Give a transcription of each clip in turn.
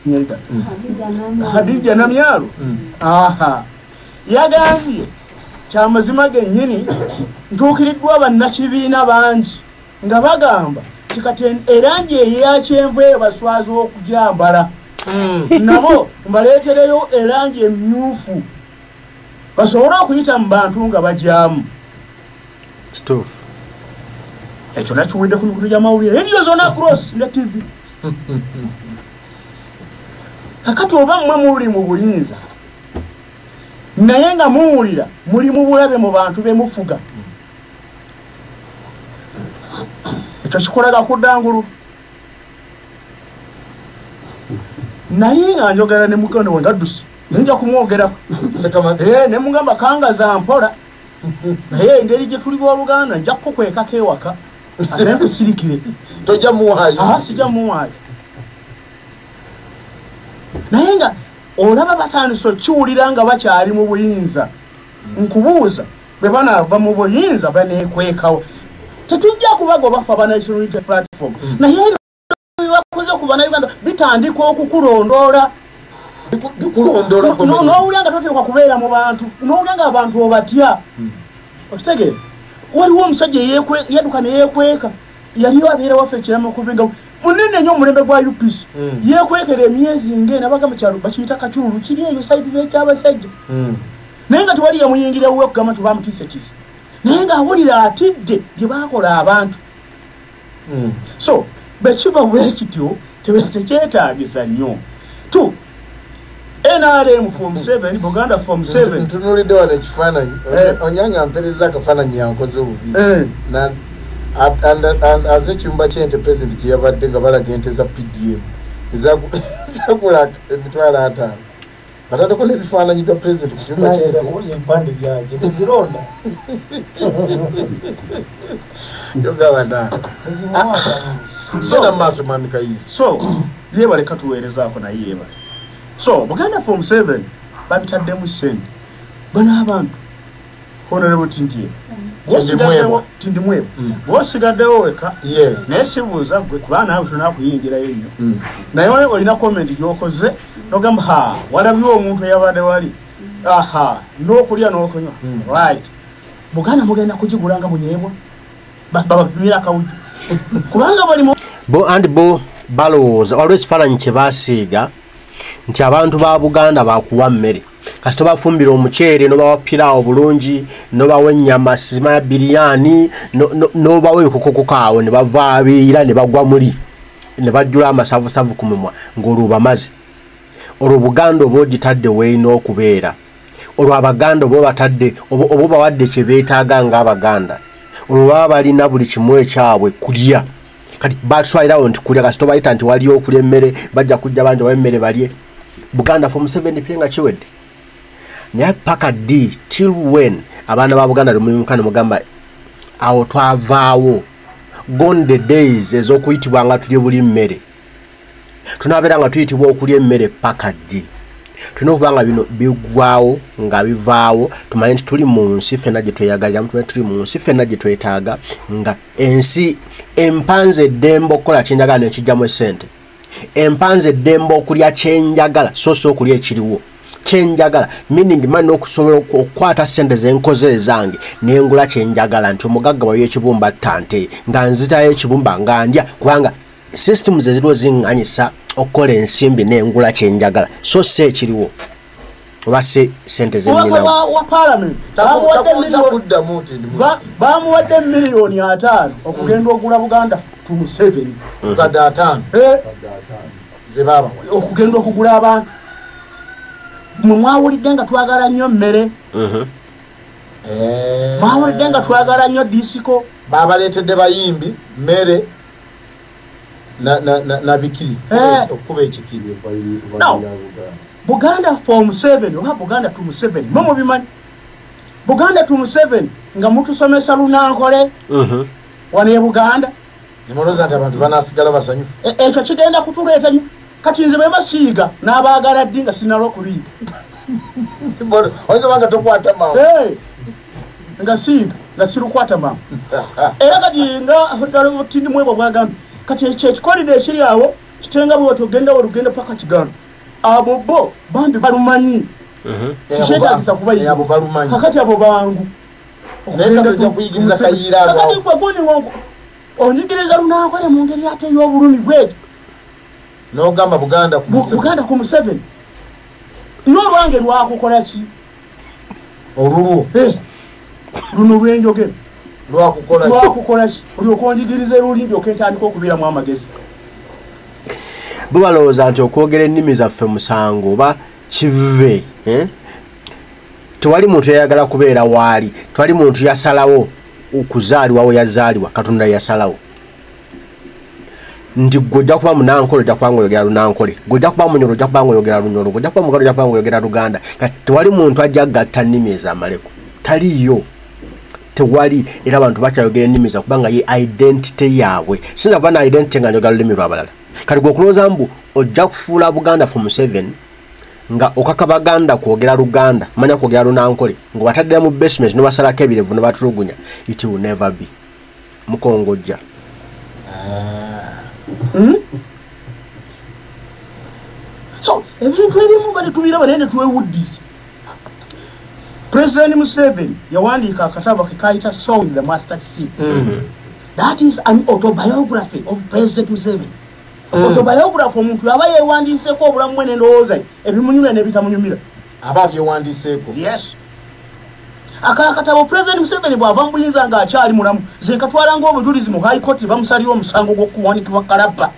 kinyalika Hadija Namyalo aha yagambye kyamazima gennyini ntuukiridwa bannakibiina bangi nga bagamba kikati erangi eya kyenvu baswaza okujambala nabo mbaleetereyo erangi emmyufu basobole okuyita mu bantu nga bajyamu stuff ekyo nakiwulidde ku mikutu gy'amawulire radio Zona Cross ne TV kakati oba mmwe muli mu buyinza naye nga muwulira muli mu bulabe mu bantu bemufuga ekyo kikolaga kuddangulu naye nga njogera ne mukono we Gaddusi ninja kumwogerako ne mugamba kangaza mpola naye engeri gye tuli b'Oluganda nja kukwekako ewaka ate nkusirikire tojja muwaayo sijja muwaayo naye nga olaba batandise kiwulira nga bakyali mu buyinza nkubuuza bwe banaava mu buyinza baneekwekawo tetujja kubago bafa National Unity Platform naye bakoze ku bannayuganda bitandika okukulondoola n'owulira nga toteekwa kubeera mu bantu n'owulira nga abantu obatya okitegeera waliwo omusajja yadduka ne yeekweka yaliyo abeera waffe ekiramu okubinga munene nnyo omulembe gwa UPC yeekwekera emyezi ng'ena bagamba kyalo bakiyita kacululu kiri eyo saidi z'ekyabasajja naye nga tewali yamuyingirawo okugamba nti bamutiisetise naye ng'awulira atidde bye baakola abantu so bwe kiba bwekityo tekyetaagisa nnyo tu NRM Form 7 Buganda Form 7 ntunulidde wano ekifaananyi onyanga mpereza akafaananyi yankoze obubi aze ekyumba ky'ente president kye yabadde nga balaga ente za PDM ezagula $5,000 batandako n'ebifaananyi bya president ku kyumba ky'ente yogabana sena maaso mwami Kayiira so yeebale katuweerezaako naye yeebale so Buganda Form 7 babitaddemu ssente bano abantu honorable Tindimwebo bw'osigaddewo weka naye sibuuza gwe kuba naawe tunakuyingirayo nnyo naye olina comment gy'okoze nogamba walabiwo omuntu eyabadde wali n'okulya n'okunywa right Buganda mugenda kugigulanga bunyeebwa babapimira akawuju kubanga bali bo balowooza waliwo ekifaananyi kye baasiiga nti abantu ba Buganda bakuwa mmere kasita bafumbira omuceere n'obawapiraawo bulungi n'obawa ennyama sima ya biriyaani n'obawa ebikokokokaawo ne bavaabiira ne bagwa muli ne bajjula amasavusavu ku mumwa ng'olwo bamaze olwo Buganda oba ogitadde weeyina okubeera olwo Abaganda oba batadde oba bawadde kye beetaaga ng'Abaganda olwo baba balina buli kimu ekyabwe kulya kati batwalirawo nti kulya kasita bayita nti waliyo okulya emmere bajja kujja bangi oba emmere balye Buganda Form 7 pye nga kiwedde naye paka ddi till when abaana ba Buganda lumumukana mugamba awo twavaawo gone the days ez'okuyitibwa nga tulye buli mmere tunaabeera nga tuyitibwa okulya emmere paka ddi tulina okuba nga bino bigwawo nga bivaawo tumanye nti tuli mu nsi ffenna gye tweyagalira tumanye tuli mu nsi ffenna gye twetaaga nga ensi empanze eddembe okukola kyenjagala nekijjamu essente empanze eddembe okulya kyenjagala so si okulya ekiriwo kyenjagala meaning mani okusobola okukwata ssente zenkoze ezange nengula kyenjagala nti omugagga wayo ekibumba ttante nga nzitayo ekibumba nga ndya kubanga systems eziriwo ziŋŋanyisa okukola ensimbi nengula kyenjagala so si ekiriwo oba si ssente wa parliament bamuwadde $5,000,000 okugenda ogula Buganda Form 7 okugenda okugula abantu mwawulidde nga twagala nnyo mmere mwawulidde nga twagala nnyo disiko babaleetedde bayimbi mmere na bikiri okuba ekikiri Buganda Form 7 oba Buganda Form 7 momo bimanyi Buganda Form 7 nga mutusomesa lunankole wane e Buganda nimoloza nti abantu banasigala basanyufu ekyo kigenda kutuleeta kati nze bwe basiiga n'abaagala ddi nga sinalwa okuliiga oyinza banga tokwata mawo nga siiga nga sirukwata mawo era kati nga Tindimwebo bwagambye kati ekyo ekikolire ekiri awo kitenga bwoto genda olugendo paka kigano abo bo bambi balumanyi kyetagisa kuba abo balumanyi kakati abo bangu naye kujja kuyigiriza kayiira abo kakati kwa goni wongo onyigiriza lunaakole mu ngeri ate y'obulumi bwetyo n'ogamba Buganda ku Museveni n'olwange lwakukola ki olulwo luno lwenjogera lwakukola ki olyoka onjigiriza luli ndyoka entandika okubeeramu amagezi bo balowooza nti okwogera ennimi zaffe musango oba kive tewali muntu yayagala kubeera waali tewali muntu yasalawo okuzaalibwawo yazaalibwa Katonda yasalawo nti gojja kuba munankole ojja kubanga oyogera lunankole gojja kuba munyolo ojja kubanga oyogera lunyolo gojja kuba mugalo ojja kubanga oyogera luganda tewali muntu ajja gatta nnimi ez'amaleko taliyo tewali era abantu bakyayogera ennimi za kubanga ye identity yaabwe sinza kuba na identity nga njogera lulimi lwabalala kati gwe okulowooza mbu ojja kufuula Buganda for Museveni nga okaka Baganda kwogera luganda manya kwogera lunankole nga bataddira mu basement nobasalako ebirevu ne batulugunya it will never be mukongojja so ebintu ebimu batubira banene twewuddisa President Museveni yawandiika akatabo ke kayita Sowing the Mustard Seed. That is an autobiography of President Museveni. Autobiography omuntu aba yeewandiiseeko obulamu bwe n'endowooza ebimunyumira n'ebitamunyumira aba byewandiiseeko yes akatabo President Museveni bw'ava mu buyinza ng'akyali mulamu ze katwala ng'obujulizi mu High Court bamusalira omusango gw'okuwanikibwa kalabba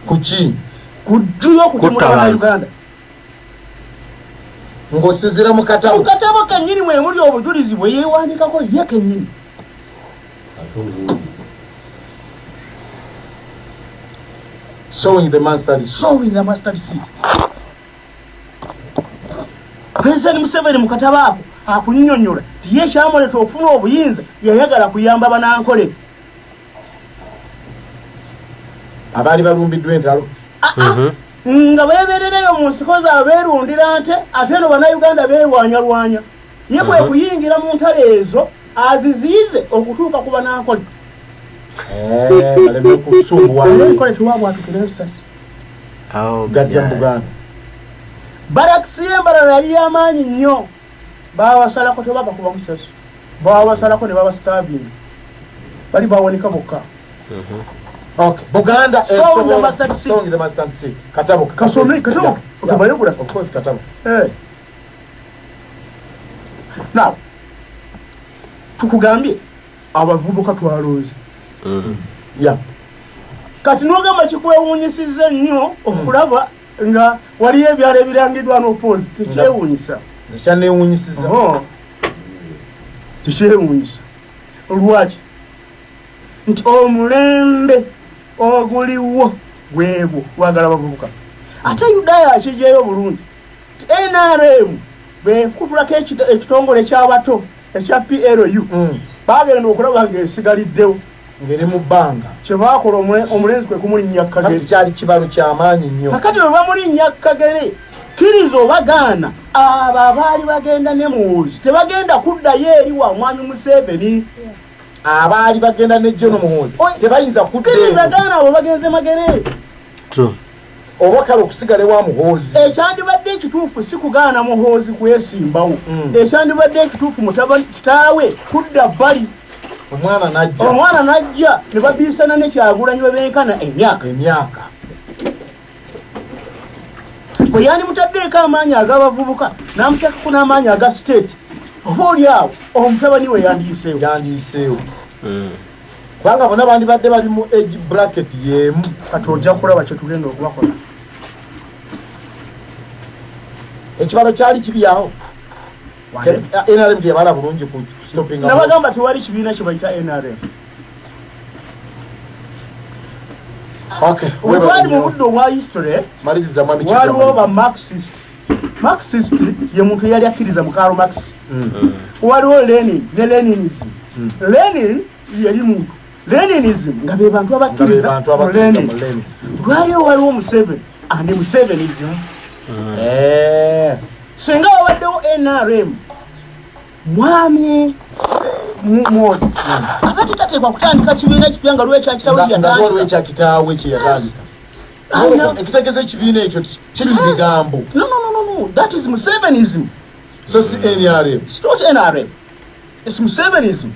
kuki kujjuyo okutemula Uganda ng'osizira mu katabo kennyini mwe muli obujulizi bwe yeewandikako ye kennyini Sowing the mustard seed. President Museveni mu katabo ako akunnyonnyola ti ye kyamuleta okufuna obuyinza yayagala kuyamba banankole abaali balumbiddwa entalo nga beebeerereyo mu nsiko zaabwe beerundira nte ate no bannayuganda beerwanyalwanya ye bwe kuyingira mu ntalo ezo aziziize okutuuka ku banankole baleme kusumbuwakole tuwabwatukirayo sasi gajja mu Buganda barakisi embalala yali y'amaanyi nnyo bawasalako tebabakuba musasi bawasalako ne babasitaabinga bali bawanika bokka okay Buganda Sowing the Mustard Seed katabo autobiography of course katabo now tukugambye abavubuka twalooze kati n'ogamba kikwewuunyisizza nnyo okulaba nga waliyo ebyalo ebirangiddwa n'opoozi tekyewuunyisa tekyewuunyisa lwaki nti omulembe oguliwo gwebwo wagala bavubuka ate Yudaya akijjayo bulungi NRM bekutulako ekitongole ky'abato ekya PLU bagenda okulaba ng'esigaliddewo ngeri mu bbanga kyebakola omulenzi kwe kumulinnya Kagere kyali kibalo ky'amaanyi nnyo kakati bwe bamulinnya Kagere kkiriza obagaana abo abaali bagenda ne Muhoozi tebagenda kuddayo eri wa mwami Museveni abaali bagenda ne John Muhoozi tebayinza kkiriza gaana abo bagenze Magere oba kale okusigala ewa Muhoozi ekyandibadde ekituufu si kugaana Muhoozi kwesimbawo ekyandibadde ekituufu kitaawe kudda bbali omwana najja ne babiisana ne Kyagulanyi we benkana emyaka bwe yandi mutaddeeko amaanyi ag'abavubuka n'amuteekako n'amaanyi aga state oba oli awo omutabani we yandiyiseewo kubanga bonna bandibadde bali mu age bracket y'emu kati ojja kulaba kye tugenda okubakola ekibalo kyali kiri awo NRM teyabala bulungi ku stopping nabagamba tewali kibiina kye bayita NRM webali mu budde obwa history waliwo ba Marxist ye muntu eyali akkiriza mu Karl Marx waliwo Lenin ne Leninism Lenin yali muntu Leninism nga be bantu abakkiriza mu Lenin waliwo Museveni and Musevenism singa wabaddewo NRM mwami mwozi akati tatekwa kutandika kibiina ekipya nga lwekya kitaawe kyeyatandika ekitegeza ekibiina ekyo kiri bigambo. No, that is Musevenism. So si NRM. It's not NRM. It's Musevenism.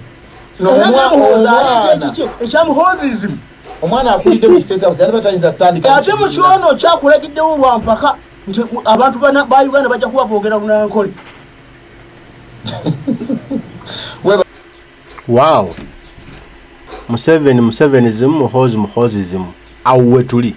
Ekyamuhozism. Omwana akulidde mu state house yalaba tayinza kutandika. Ate mu kyono kyakulagiddewo lwampaka nti abantu ba Uganda bajja kuba boogera lunankole. Wow. Musevenism, muhozism. Awo we tuli.